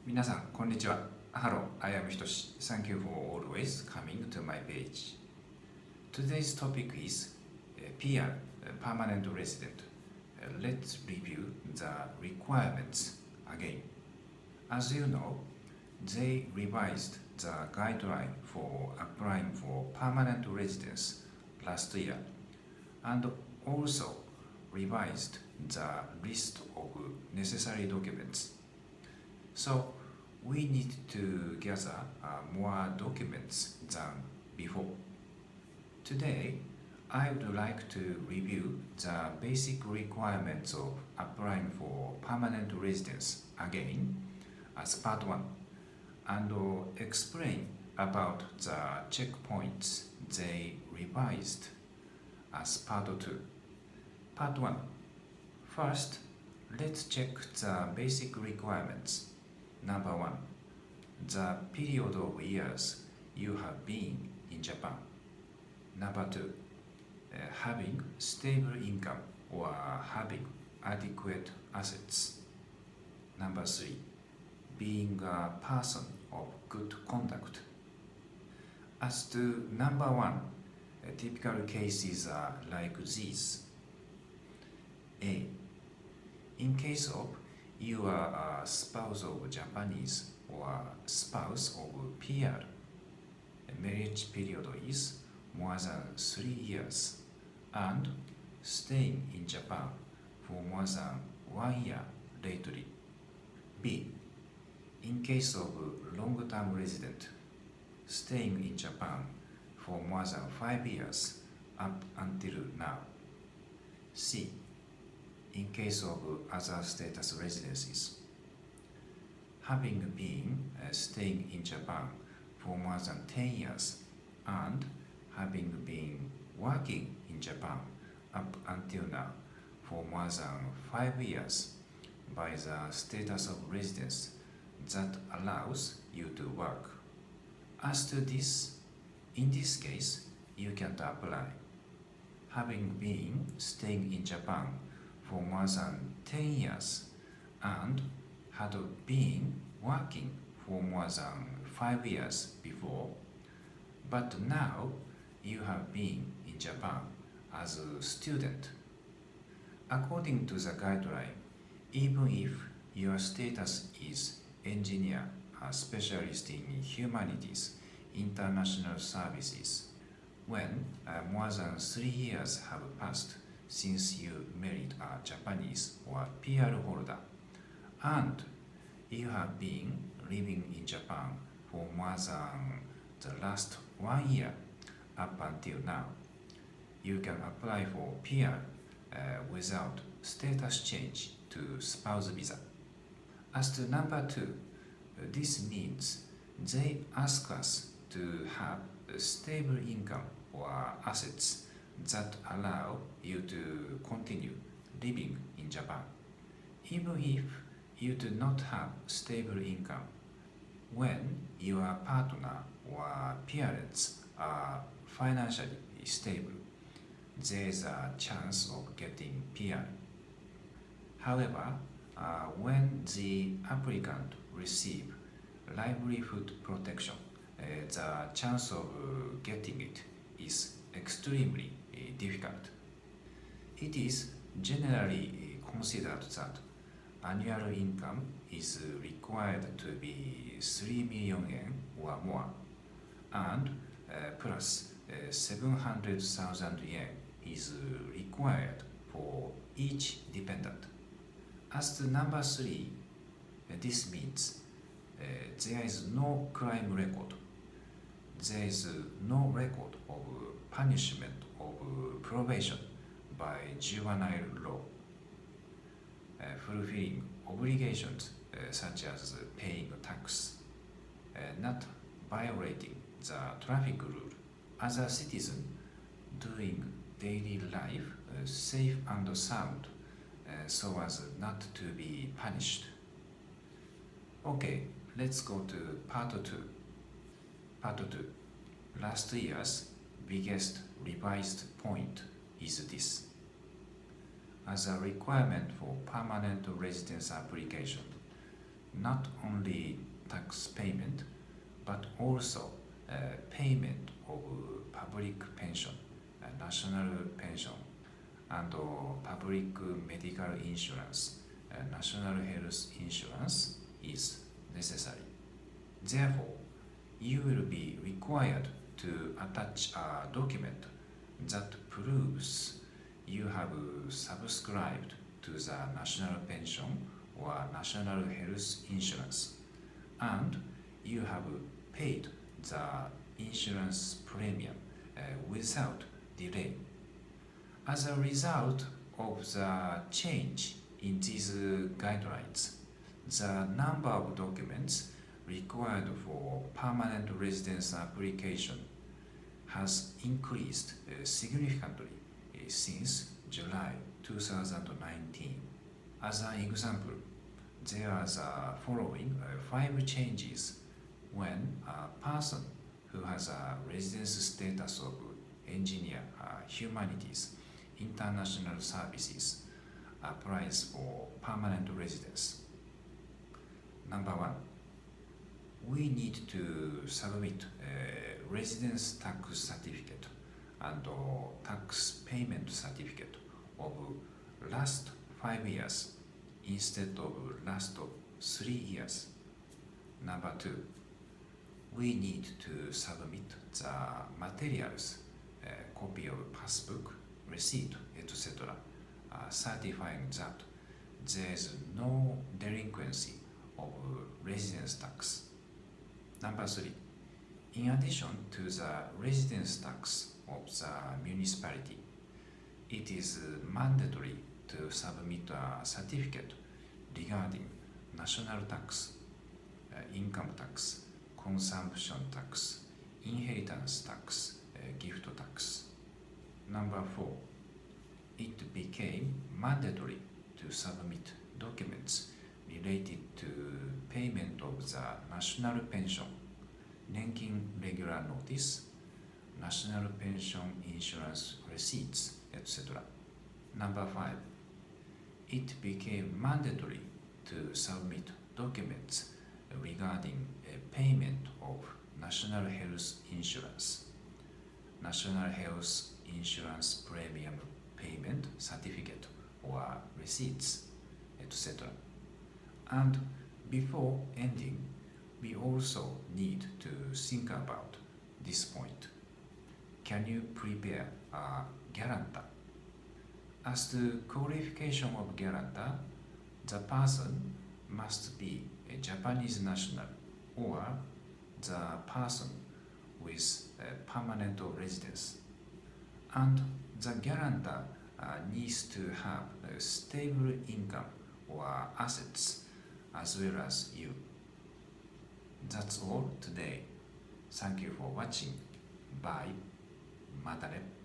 皆さん、こんにちは。Hello, I am Hitoshi. Thank you for always coming to my page. Today's topic is PR, permanent resident. Let's review the requirements again. As you know, they revised the guideline for applying for permanent residence last year and also revised the list of necessary documents. So we need to gather more documents than before. Today, I would like to review the basic requirements of applying for permanent residence again as part 1 and explain about the checkpoints they revised as part 2. Part 1. First, let's check the basic requirements. Number 1. The period of years you have been in Japan. Number 2. Having stable income or having adequate assets. Number 3. Being a person of good conduct. As to number 1, typical cases are like these. A. In case of you are a spouse of Japanese or spouse of PR, marriage period is more than 3 years and staying in Japan for more than 1 year lately. B. In case of long-term resident, staying in Japan for more than 5 years up until now. C. In case of other status residencies, having been staying in Japan for more than 10 years and having been working in Japan up until now for more than 5 years by the status of residence that allows you to work. As to this, in this case, you can apply. Having been staying in Japan for more than 10 years and had been working for more than 5 years before, but now you have been in Japan as a student. According to the guideline, even if your status is engineer, a specialist in humanities, international services, when more than 3 years have passed since you married a Japanese or PR holder, and you have been living in Japan for more than the last 1 year up until now, you can apply for PR without status change to spouse visa. As to number 2, this means they ask us to have a stable income or assets that allow you to continue living in Japan, even if you do not have stable income. When your partner or parents are financially stable, there is a chance of getting PR. However, when the applicant receives livelihood protection, the chance of getting it is extremely difficult. It is generally considered that annual income is required to be 3 million yen or more, and plus 700,000 yen is required for each dependent. As to number 3, this means there is no crime record. There is no record of punishment of probation by juvenile law, fulfilling obligations such as paying tax, not violating the traffic rule, as a citizen doing daily life safe and sound so as not to be punished. Okay, let's go to part 2. Part 2. Last year's biggest revised point is this. As a requirement for permanent residence application, not only tax payment but also payment of public pension, national pension, and public medical insurance, national health insurance is necessary. Therefore, you will be required to attach a document that proves you have subscribed to the national pension or national health insurance, and you have paid the insurance premium without delay. As a result of the change in these guidelines, the number of documents required for permanent residence application has increased significantly since July 2019. As an example, there are the following 5 changes when a person who has a residence status of engineer, humanities, international services applies for permanent residence. Number 1, we need to submit a residence tax certificate and tax payment certificate of last 5 years instead of last 3 years. Number 2, we need to submit the materials, copy of passbook, receipt, etc., certifying that there is no delinquency of residence tax. Number 3, in addition to the residence tax of the municipality, it is mandatory to submit a certificate regarding national tax, income tax, consumption tax, inheritance tax, gift tax. Number 4, it became mandatory to submit documents related to payment of the national pension, Nenkin regular notice, national pension insurance receipts, etc. Number 5, it became mandatory to submit documents regarding payment of national health insurance, national health insurance premium payment certificate or receipts, etc. And before ending, we also need to think about this point. Can you prepare a guarantor? As to qualification of guarantor, the person must be a Japanese national or the person with a permanent residence, and the guarantor needs to have a stable income or assets as well as you. That's all today. Thank you for watching. Bye. またね。